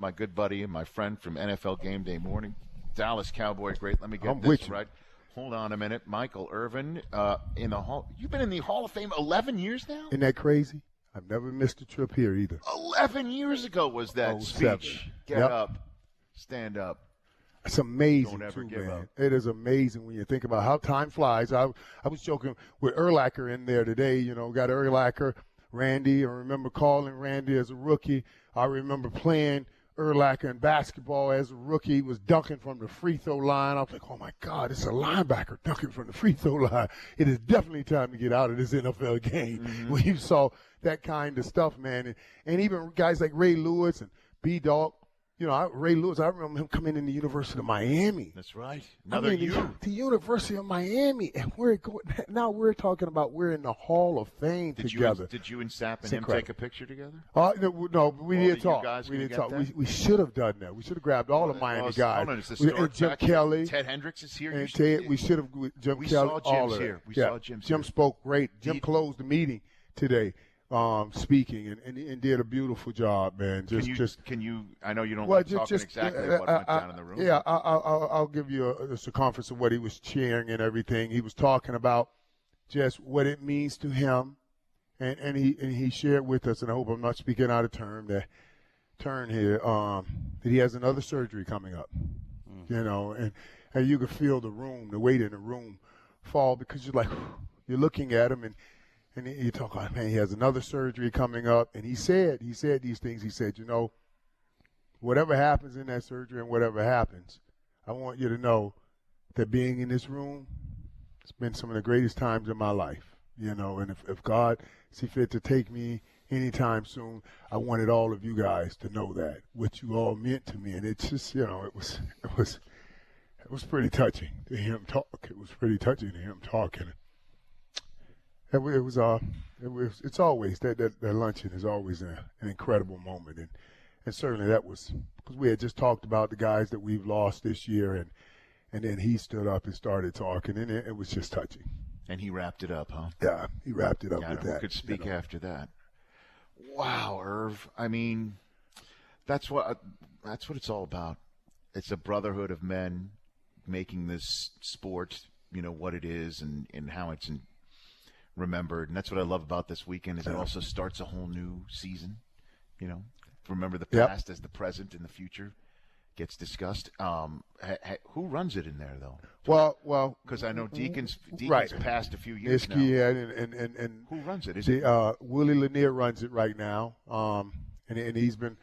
my good buddy and my friend from NFL Game Day Morning, Dallas Cowboy great. Let me get I'm this with you. right. Hold on a minute. Michael Irvin, in the Hall. You've been in the Hall of Fame 11 years now? Isn't that crazy? I've never missed a trip here either. 11 years ago was that speech. Get up. Stand up. It's amazing, Don't ever too, give man. up. It is amazing when you think about how time flies. I was joking with Urlacher in there today. You know, got Urlacher, Randy. I remember calling Randy as a rookie. I remember playing Urlacher in basketball as a rookie. He was dunking from the free throw line. I was like, oh, my God, it's a linebacker dunking from the free throw line. It is definitely time to get out of this NFL game. Mm-hmm. When you saw that kind of stuff, man. And even guys like Ray Lewis and B-Dog. You know, Ray Lewis, I remember him coming in the University of Miami. That's right. The University of Miami. And now we're talking about we're in the Hall of Fame together. Did you and Sapp and him take a picture together? No, we did talk. We did talk. We should have done that. We should have grabbed all the Miami guys. And Jim Kelly. Ted Hendricks is here. And Ted, we should have Jim Kelly. Saw Jim's here. We saw Jim's Jim here. spoke great. Jim closed the meeting today. Speaking and did a beautiful job, man. Can you? I know you don't like talking exactly what went down in the room. Yeah, I'll give you a circumference of what he was cheering and everything. He was talking about just what it means to him, and he shared with us. And I hope I'm not speaking out of turn here. That he has another surgery coming up. You know, and you could feel the weight in the room fall because you're looking at him and you talk about, man, he has another surgery coming up. And he said these things. He said, you know, whatever happens in that surgery and whatever happens, I want you to know that being in this room, it's been some of the greatest times in my life, you know. And if God sees fit to take me anytime soon, I wanted all of you guys to know that, what you all meant to me. And it's just, you know, it was pretty touching to hear him talk. It was pretty touching to hear him talking. It's always that luncheon is always an incredible moment, and certainly that was because we had just talked about the guys that we've lost this year, and then he stood up and started talking, and it was just touching. And he wrapped it up, huh? Yeah, he wrapped it up with that. Who could speak after that? Wow, Irv. I mean, that's what it's all about. It's a brotherhood of men making this sport, you know, what it is and how it's remembered. And that's what I love about this weekend is it also starts a whole new season. You know, remember the past as the present and the future gets discussed. Who runs it in there though? Well, because I know Deacon's right. Passed a few years now. Yeah, and who runs it? Is it Willie Lanier runs it right now, and he's been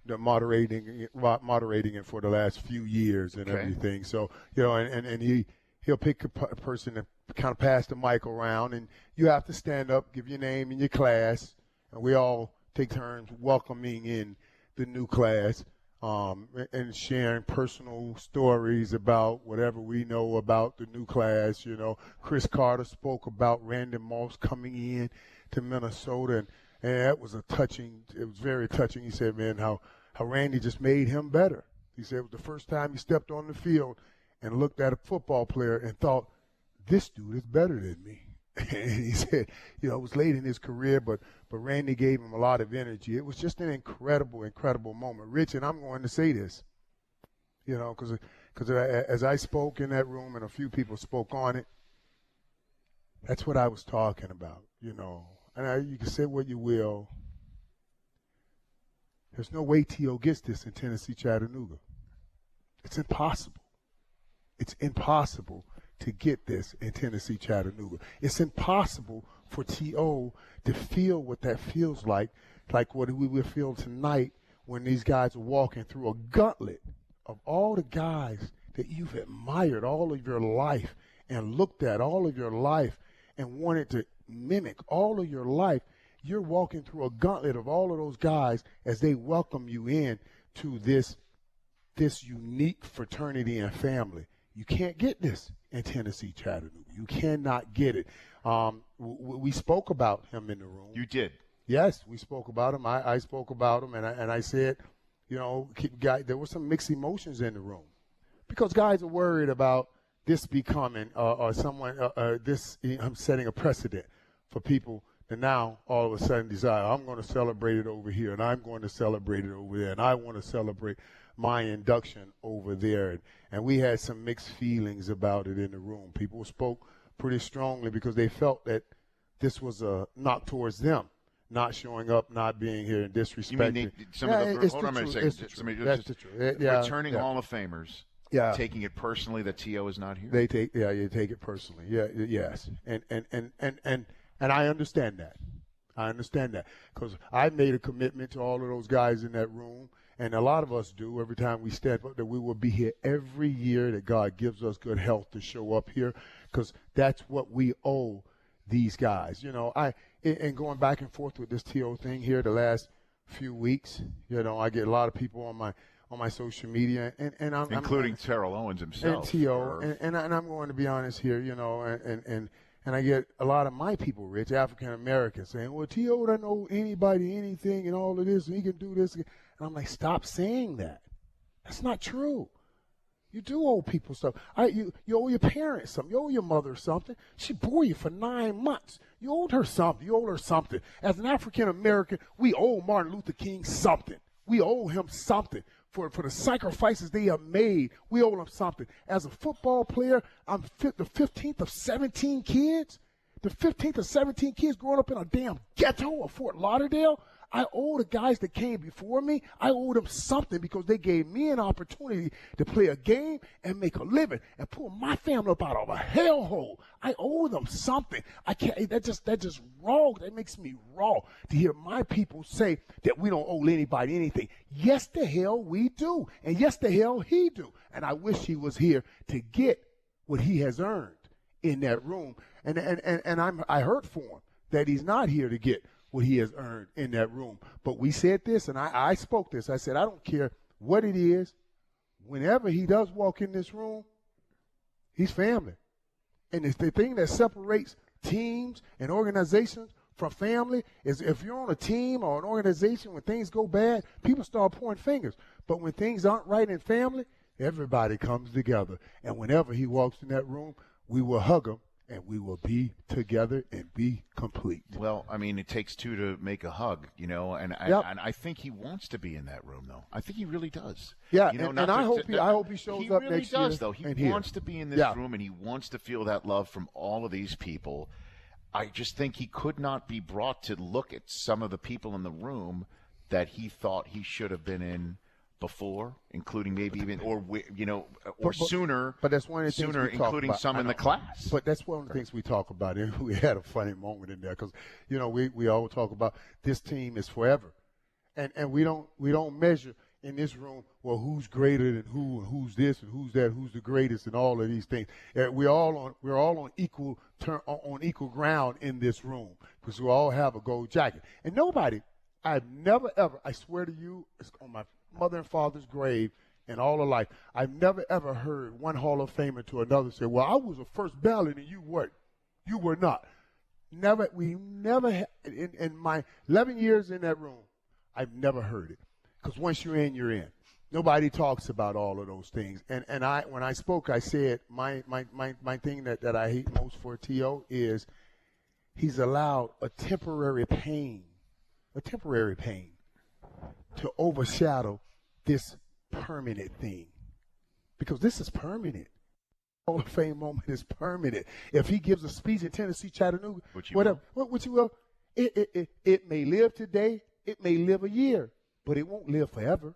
moderating it for the last few years and everything. So you know, and he'll pick a person to kind of pass the mic around, and you have to stand up, give your name and your class, and we all take turns welcoming in the new class, and sharing personal stories about whatever we know about the new class. You know, Chris Carter spoke about Randy Moss coming in to Minnesota, and that was it was very touching. He said, man, how Randy just made him better. He said it was the first time he stepped on the field and looked at a football player and thought, this dude is better than me. And he said, you know, it was late in his career, but Randy gave him a lot of energy. It was just an incredible, incredible moment. Rich, and I'm going to say this, you know, because as I spoke in that room and a few people spoke on it, that's what I was talking about, you know. And you can say what you will. There's no way T.O. gets this in Tennessee, Chattanooga. It's impossible. It's impossible to get this in Tennessee, Chattanooga. It's impossible for T.O. to feel what that feels like what we will feel tonight when these guys are walking through a gauntlet of all the guys that you've admired all of your life and looked at all of your life and wanted to mimic all of your life. You're walking through a gauntlet of all of those guys as they welcome you in to this unique fraternity and family. You can't get this in Tennessee, Chattanooga. You cannot get it. We spoke about him in the room. You did? Yes, we spoke about him. I spoke about him, and I said, you know, there were some mixed emotions in the room because guys are worried about this becoming or someone I'm setting a precedent for people And now, all of a sudden, decide, I'm going to celebrate it over here, and I'm going to celebrate it over there, and I want to celebrate my induction over there. And we had some mixed feelings about it in the room. People spoke pretty strongly because they felt that this was a knock towards them, not showing up, not being here, and disrespecting. You mean hold on a second. That's the truth. Returning Hall of Famers. Yeah. Taking it personally that T.O. is not here. You take it personally. Yeah, yes. And I understand that. I understand that because I made a commitment to all of those guys in that room, and a lot of us do every time we step up, that we will be here every year, that God gives us good health to show up here, because that's what we owe these guys. You know, and going back and forth with this T.O. thing here the last few weeks, you know, I get a lot of people on my social media, and I'm including Terrell Owens himself and T.O. and I'm going to be honest here, you know, and I get a lot of my people, Rich, African Americans, saying, well, T.O. doesn't know anybody anything and all of this, and he can do this. And I'm like, stop saying that. That's not true. You do owe people stuff. You owe your parents something. You owe your mother something. She bore you for 9 months. You owed her something. You owed her something. As an African American, we owe Martin Luther King something. We owe him something. For the sacrifices they have made, we owe them something. As a football player, I'm the 15th of 17 kids. The 15th of 17 kids growing up in a damn ghetto of Fort Lauderdale. I owe the guys that came before me, I owe them something because they gave me an opportunity to play a game and make a living and pull my family up out of a hellhole. I owe them something. I can't. That's just wrong. That makes me raw to hear my people say that we don't owe anybody anything. Yes, the hell we do, and yes, the hell he do. And I wish he was here to get what he has earned in that room. And I hurt for him that he's not here to get what he has earned in that room. But we said this, and I spoke this. I said, I don't care what it is. Whenever he does walk in this room, he's family. And it's the thing that separates teams and organizations from family is if you're on a team or an organization, when things go bad, people start pointing fingers. But when things aren't right in family, everybody comes together. And whenever he walks in that room, we will hug him. And we will be together and be complete. Well, I mean, it takes two to make a hug, you know, and I think he wants to be in that room, though. I think he really does. Yeah, you know, and I hope he shows up really next year. He really does, year. though. He wants to be in this room, and he wants to feel that love from all of these people. I just think he could not be brought to look at some of the people in the room that he thought he should have been in before, including maybe even, sooner. But that's one of the things we talk including about. some in the class. But that's one of the things we talk about. And we had a funny moment in there because, you know, we all talk about this team is forever, and we don't measure in this room, well, who's greater than who, and who's this and who's that, who's the greatest, and all of these things. We're all on equal ground in this room because we all have a gold jacket. And nobody, I've never ever, I swear to you, it's on my mother and father's grave in all of life, I've never ever heard one Hall of Famer to another say, well, I was a first ballot and you weren't. You were not. We never in my 11 years in that room, I've never heard it. Because once you're in, you're in. Nobody talks about all of those things. And when I spoke, I said my thing that I hate most for T.O. is he's allowed a temporary pain to overshadow this permanent thing. Because this is permanent. Hall of Fame moment is permanent. If he gives a speech in Tennessee, Chattanooga, it may live today, it may live a year, but it won't live forever.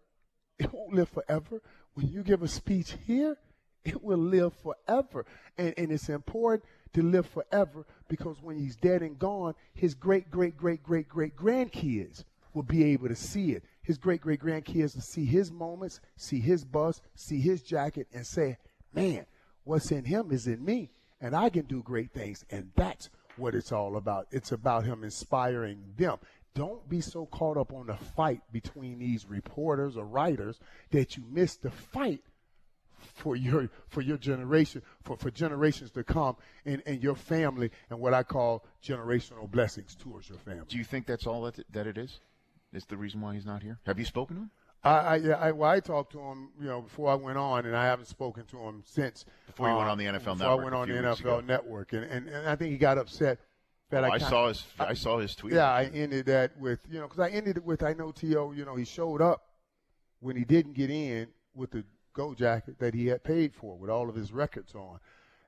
It won't live forever. When you give a speech here, it will live forever. And it's important to live forever because when he's dead and gone, his great-great-great-great-great-grandkids will be able to see it. His great-great-grandkids will see his moments, see his bust, see his jacket, and say, man, what's in him is in me, and I can do great things. And that's what it's all about. It's about him inspiring them. Don't be so caught up on the fight between these reporters or writers that you miss the fight for your generation, for generations to come, and your family, and what I call generational blessings towards your family. Do you think that's all that it is? Is the reason why he's not here? Have you spoken to him? I talked to him, before I went on, and I haven't spoken to him since. Before you went on the NFL Network. Before I went on the NFL Network, and I think he got upset I saw his tweet. Yeah, I ended that with, because I ended it with, I know T.O., he showed up when he didn't get in with the gold jacket that he had paid for with all of his records on.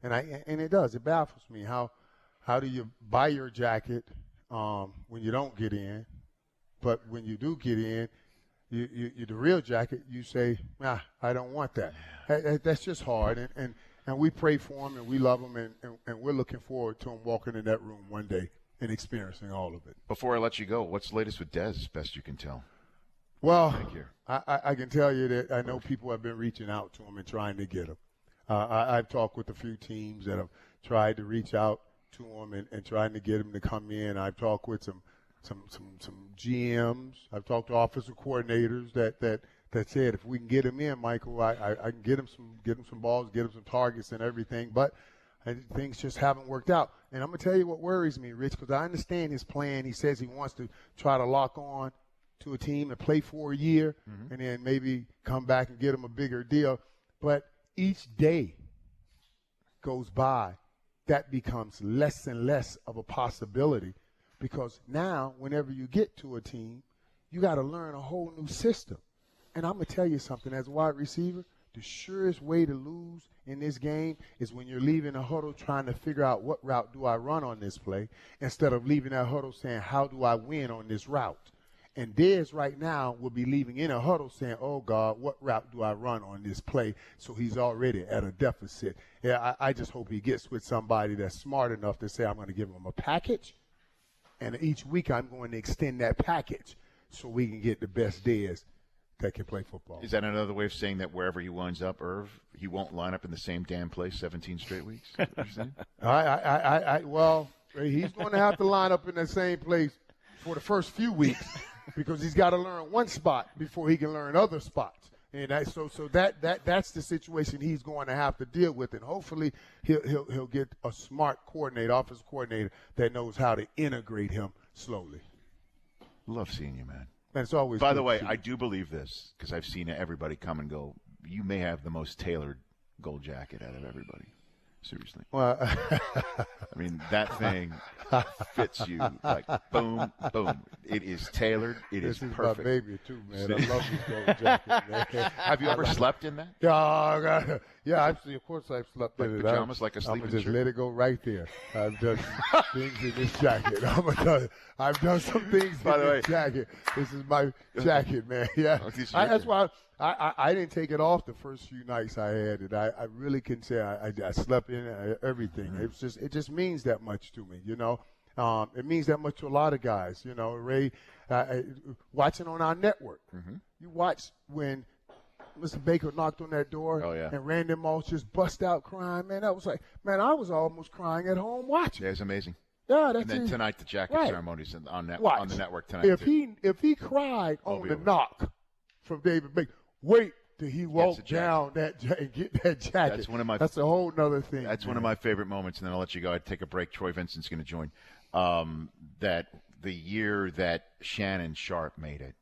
And it baffles me. How do you buy your jacket when you don't get in, but when you do get in, you the real jacket, you say, nah, I don't want that. That's just hard. And we pray for him and we love him and we're looking forward to him walking in that room one day and experiencing all of it. Before I let you go, what's the latest with Dez, best you can tell? Well, I can tell you that I know people have been reaching out to him and trying to get him. I've talked with a few teams that have tried to reach out to him and trying to get him to come in. I've talked with some GMs. I've talked to offensive coordinators that said if we can get him in, Michael, I can get him some balls, get him some targets and everything. But things just haven't worked out. And I'm gonna tell you what worries me, Rich, because I understand his plan. He says he wants to try to lock on to a team and play for a year, and then maybe come back and get him a bigger deal. But each day goes by, that becomes less and less of a possibility, because now whenever you get to a team, you got to learn a whole new system. And I'm going to tell you something, as a wide receiver, the surest way to lose in this game is when you're leaving a huddle trying to figure out what route do I run on this play, instead of leaving that huddle saying, how do I win on this route? And Dez right now will be leaving in a huddle saying, oh, God, what route do I run on this play? So he's already at a deficit. Yeah, I just hope he gets with somebody that's smart enough to say, I'm going to give him a package, and each week I'm going to extend that package so we can get the best Dez that can play football. Is that another way of saying that wherever he winds up, Irv, he won't line up in the same damn place 17 straight weeks? Well, he's going to have to line up in the same place for the first few weeks, because he's got to learn one spot before he can learn other spots. And that's the situation he's going to have to deal with. And hopefully he'll get a smart offensive coordinator that knows how to integrate him slowly. Love seeing you, man. And it's always. By the way, I do believe this, because I've seen everybody come and go. You may have the most tailored gold jacket out of everybody. Seriously. Well, I mean, that thing fits you like boom, boom. It is tailored. It is perfect. This is my baby, too, man. I love this gold jacket, man. Have you ever slept in that? Yeah, actually, of course I've slept in it. Pajamas, like a sleeping I'm just shirt? let it go right there. I've done things in this jacket. I've done some things in this jacket. This is my jacket, man. Yeah. That's why I didn't take it off the first few nights I had it. I really can say I slept in it, everything. Mm-hmm. It just means that much to me, It means that much to a lot of guys, Ray, watching on our network. Mm-hmm. You watch when Mr. Baker knocked on that door and Randy Moss just bust out crying. Man, that was like, man, I was almost crying at home watching. Yeah, it's amazing. Yeah, and then tonight the jacket ceremonies on the network tonight. If he cried on the knock from David Baker, wait till he walked down and get that jacket. That's a whole nother thing. That's one of my favorite moments, and then I'll let you go. I'd take a break. Troy Vincent's going to join. That the year that Shannon Sharp made it,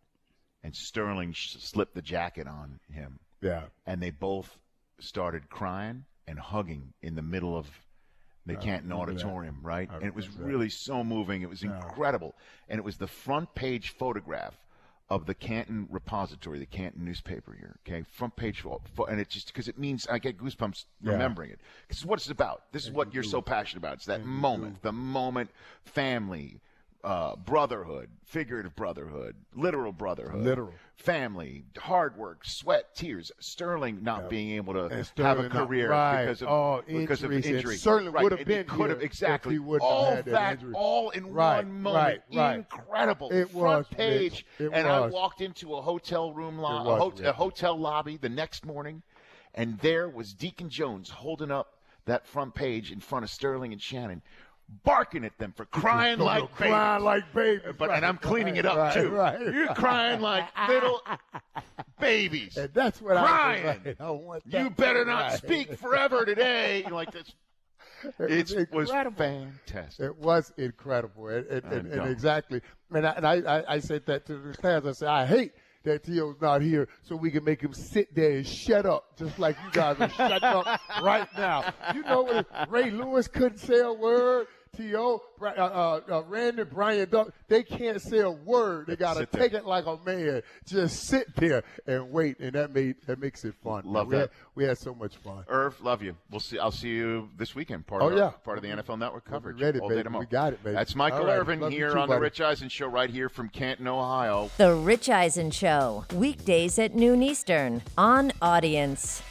and Sterling slipped the jacket on him. Yeah. And they both started crying and hugging in the middle of the Canton Auditorium, right? And it was really so moving. It was incredible. And it was the front page photograph of the Canton Repository, the Canton newspaper here, okay? Front page, and it's just because it means I get goosebumps remembering it. This is what it's about. This is what you're so passionate about. It's that moment, the moment, family, brotherhood, figurative brotherhood, literal brotherhood, family, hard work, sweat, tears. Sterling not being able to have a career because of injury. Certainly would have been exactly. All that all in one moment. Incredible. It front was page. And I walked into a hotel room, a hotel lobby the next morning, and there was Deacon Jones holding up that front page in front of Sterling and Shannon, barking at them for crying like babies. And I'm cleaning it up, too. You're crying like little babies. And that's what crying. I want that. You better not speak forever today. Like this. It was fantastic. It was incredible. And exactly. And I said that to the class. I said, I hate that T.O.'s not here so we can make him sit there and shut up just like you guys are shutting up right now. You know what? Ray Lewis couldn't say a word. T.O., Randy, Brian, they can't say a word. They got to take it like a man. Just sit there and wait, and that makes it fun. Love that. We had so much fun. Irv, love you. I'll see you this weekend. Part of the NFL Network coverage. Ready, all baby. day tomorrow. We got it, baby. That's Michael Irvin here on buddy. the Rich Eisen Show, right here from Canton, Ohio. The Rich Eisen Show, weekdays at noon Eastern on Audience.